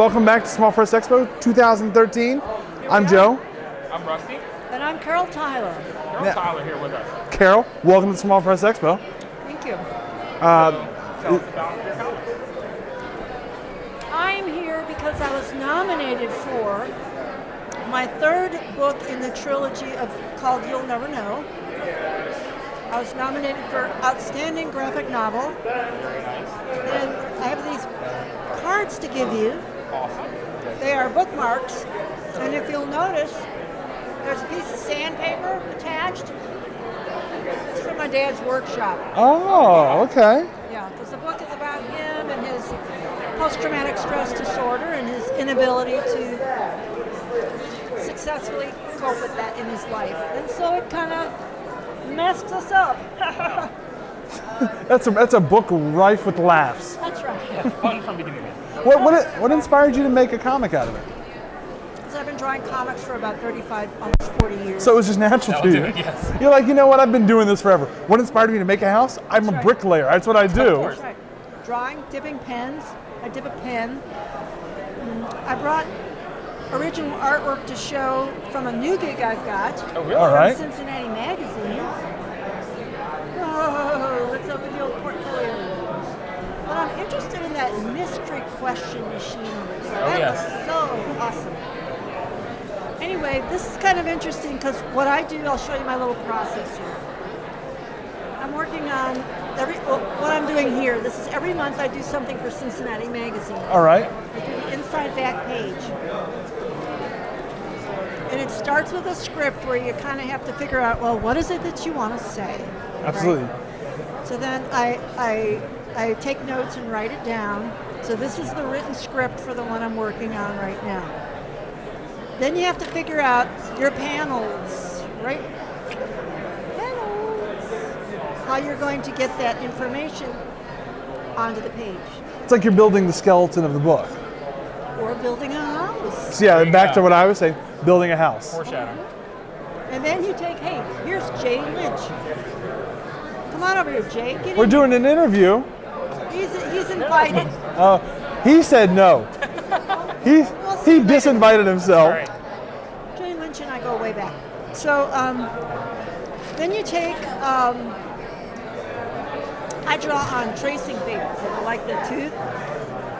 welcome back to Small Press Expo 2013. I'm Joe. I'm Rusty. And I'm Carol Tyler. Tyler here with us. Carol, welcome to Small Press Expo. Thank you. Tell us about your comic. I'm here because I was nominated for my third book in the trilogy called You'll Never Know. I was nominated for Outstanding Graphic Novel. Very nice. And I have these cards to give you. Awesome. They are bookmarks. And if you'll notice, there's a piece of sandpaper attached. It's from my dad's workshop. Oh, okay. Yeah, because the book is about him and his post-traumatic stress disorder and his inability to successfully cope with that in his life. And so it kind of messed us up. That's a book rife with laughs. That's right. Yeah, fun from beginning to end. What inspired you to make a comic out of it? Because I've been drawing comics for about 35, almost 40 years. So it was just natural That'll to do you. it, yes. You're like, you know what? I've been doing this forever. What inspired me to make a house? I'm a right. bricklayer. That's what I do. course. That's right. Drawing, dipping pens. I dip a pen. I brought original artwork to show from a new gig I've got. Oh, really? All right. From Cincinnati Magazine. Oh, let's open the old portfolio. But I'm interested in that mystery question machine. That yes. was so awesome. Anyway, this is kind of interesting because what I do, I'll show you my little process here. I'm working on what I'm doing here. This is every month I do something for Cincinnati Magazine. All right. I do the inside back page. And it starts with a script where you kind of have to figure out, well, what is it that you want to say? Absolutely. Right? So then I take notes and write it down. So this is the written script for the one I'm working on right now. Then you have to figure out your panels, right? Panels. How you're going to get that information onto the page. It's like you're building the skeleton of the book. Or building a house. So yeah, There you back go. to what I was saying, building a house. Foreshadowing. And then you take, hey, here's Jay Lynch. Come on over here, Jay. Get We're in. doing an interview. He's invited. He said no. He disinvited himself. All right. Jay Lynch and I go way back. So then you take, I draw on tracing paper, like the tooth.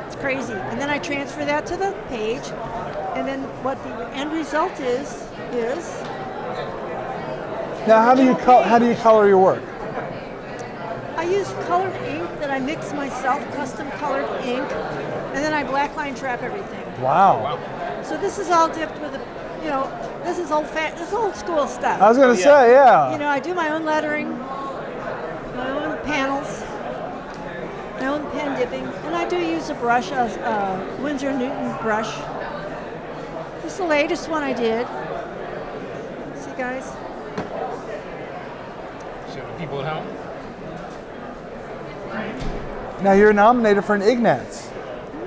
It's crazy. And then I transfer that to the page. And then what the end result is Now, how do you color your work? I use colored ink that I mix myself, custom colored ink, and then I blackline trap everything. Wow. So this is all dipped with, this is this is old school stuff. I was gonna say, yeah. I do my own lettering, my own panels, my own pen dipping, and I do use a brush, a Winsor Newton brush. This is the latest one I did. See, guys? Show the people at home. Now you're nominated for an Ignatz.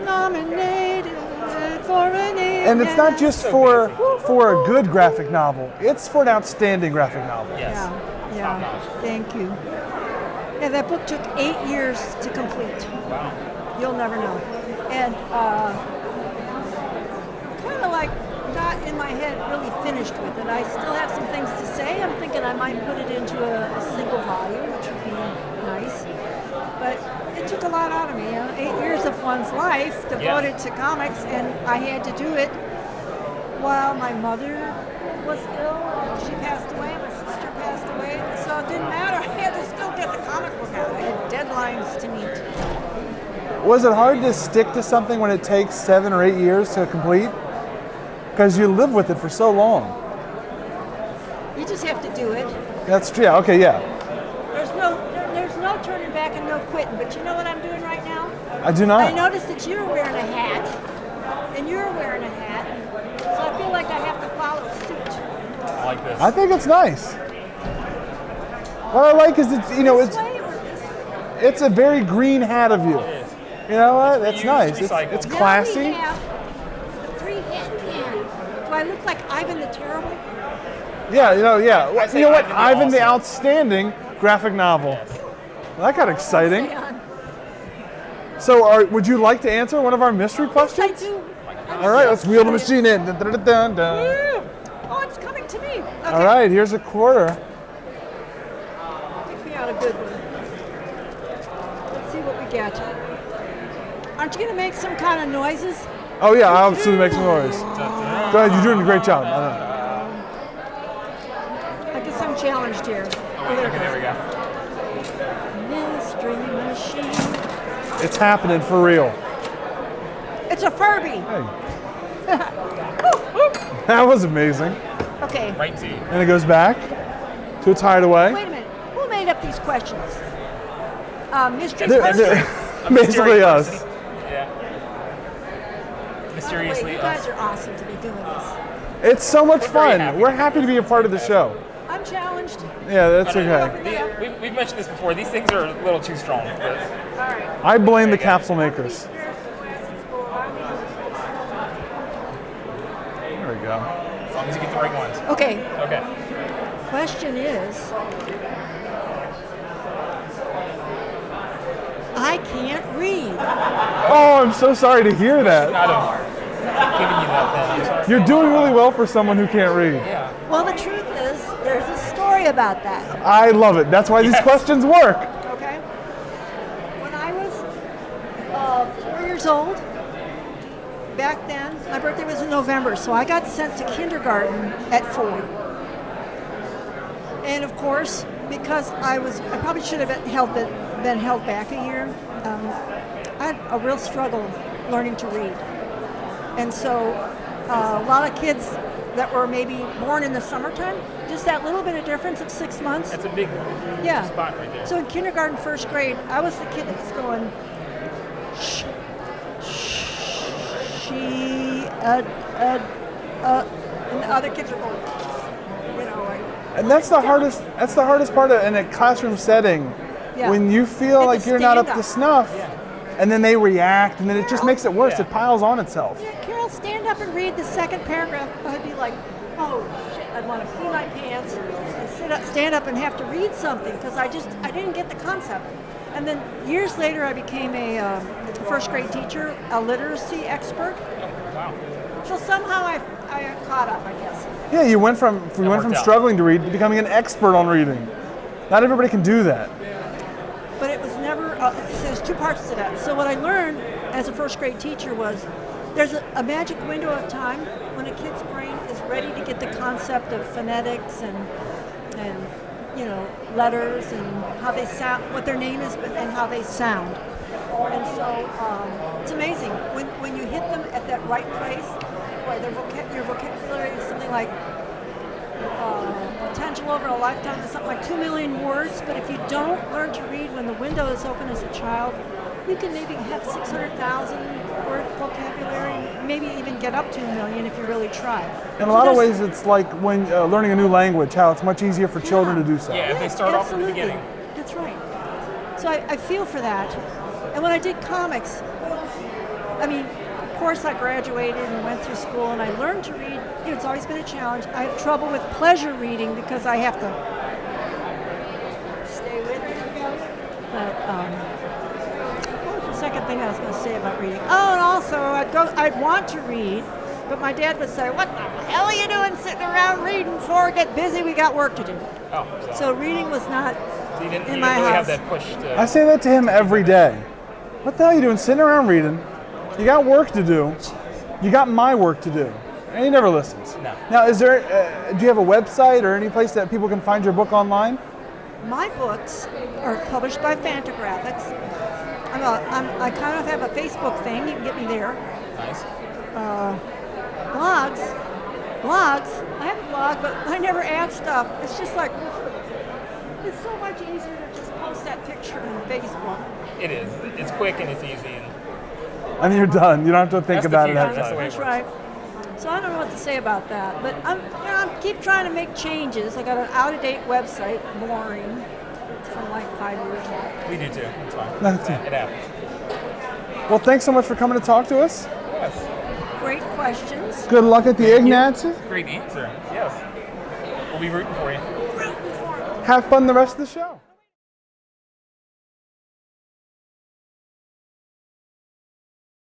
Nominated for an Ignatz. And it's not just for a good graphic novel, it's for an outstanding graphic novel. Yes. Yeah, Top-notch. thank you. Yeah, that book took 8 years to complete. Wow. You'll never know. And kind of like not in my head really finished with it. I still have some things to say. I'm thinking I might put it into a single volume, which would be nice. But it took a lot out of me. 8 years of one's life devoted to comics, and I had to do it while my mother was ill. She passed away, my sister passed away, so it didn't matter. I had to still get the comic book out. I had deadlines to meet. Was it hard to stick to something when it takes 7 or 8 years to complete? Because you live with it for so long. You just have to do it. That's true. Yeah, okay, yeah. There's no turning back and no quitting. But you know what I'm doing right now? I do not. I noticed that you're wearing a hat, and you're wearing a hat, so I feel like I have to follow suit. I like this. I think it's nice. What I like is it's it's a very green hat of you. It is. You know what? It's That's reused, nice. recycled. It's Now classy. we have the 3-hat can. Do I look like Ivan the Terrible? Yeah, yeah. I say You know what? Ivan the Ivan the Awesome. Outstanding graphic novel. Yes. Well, that got exciting. Stay on. So would you like to answer one of our mystery Yes, I questions? do. All right, let's wheel the machine in. Dun, dun, dun, dun, dun. Woo! Oh, it's coming to me. Okay. All right, here's a quarter. Pick me out a good one. Let's see what we get. Aren't you going to make some kind of noises? Oh yeah, I'll absolutely make some noise. Go ahead, you're doing a great job. I guess I'm challenged here. Oh, there it Okay, there we go. goes. Mystery machine. It's happening for real. It's a Furby. Hey, that was amazing. Okay. Right Z. And it goes back to its hideaway. Wait a minute. Who made up these questions? Mystery They're- person? they're basically mysterious us. Yeah. Mysteriously You guys us. are awesome to be doing this. It's so much We're very fun. happy. We're happy to be a part of the show. I'm challenged. Yeah, that's okay. We've mentioned this before. These things are a little too strong. But All right. I blame the capsule makers. There we go. as long as you get the right ones. Okay. Okay. Question is, I can't read. Oh, I'm so sorry to hear that. Not have given you that then. I'm sorry. You're doing really well for someone who can't read. Yeah. Well, the truth is, there's a story about that. I love it. That's why these questions work. Okay. When I was 4 years old, back then, my birthday was in November, so I got sent to kindergarten at 4. And of course, because I probably should have been held back a year. I had a real struggle learning to read, and so a lot of kids that were maybe born in the summertime, just that little bit of difference of 6 months. That's a big Yeah. spot right there. So in kindergarten, first grade, I was the kid that was going, shh, shh, she, and the other kids are going, you know, like. And that's the hardest. That's the hardest part in a classroom setting. Yeah. When you feel And like to you're not up stand to up. snuff, and then they react, and then it just makes it worse. Yeah. It piles on itself. Yeah, Carol, stand up and read the second paragraph. I'd be like, oh shit, I'd want to pee my pants and stand up and have to read something because I didn't get the concept. And then years later, I became a first grade teacher, a literacy expert. Wow. So somehow I caught up, I guess. Yeah, you went from worked out. struggling to read to becoming an expert on reading. Not everybody can do that. But it was never, so there's two parts to that. So what I learned as a first grade teacher was there's a magic window of time when a kid's brain is ready to get the concept of phonetics and you know, letters and how they sound, what their name is, and how they sound. And so it's amazing when you hit them at that right place, where your vocabulary is something like potential over a lifetime is something like 2 million words. But if you don't learn to read when the window is open as a child, you can maybe have 600,000 word vocabulary, maybe even get up to 1 million if you really try. In a lot of ways, it's like when learning a new language, how it's much easier for children to do so. Yeah, if they start off at the beginning. That's right. So I feel for that. And when I did comics, I mean, of course I graduated and went through school and I learned to read. You know, it's always been a challenge. I have trouble with pleasure reading because I have to stay with it. But what was the second thing I was going to say about reading? Oh, and also I'd want to read, but my dad would say, "What the hell are you doing sitting around reading for? Get busy, we got work to do." Oh, So reading was not so you didn't in really my have house. that push to. I say that to him every day. What the hell are you doing sitting around reading? You got work to do. You got my work to do. And he never listens. No. Now, is there? Do you have a website or any place that people can find your book online? My books are published by Fantagraphics. I kind of have a Facebook thing. You can get me there. Nice. Blogs. I have a blog, but I never add stuff. It's just like, it's so much easier to just post that picture on Facebook. It is. It's quick and it's easy. And you're done. You don't have to think That's the about it future. ahead of That's the time. way it That's works. right. So I don't know what to say about that, but I keep trying to make changes. I got an out-of-date website, boring. It's from like 5 years old. We do too. It's fine. That's it. It happens. Well, thanks so much for coming to talk to us. Yes. Great questions. Good luck at the Ignatz. Great answer. Yes. We'll be rooting for you. Rooting for 'em. Have fun the rest of the show.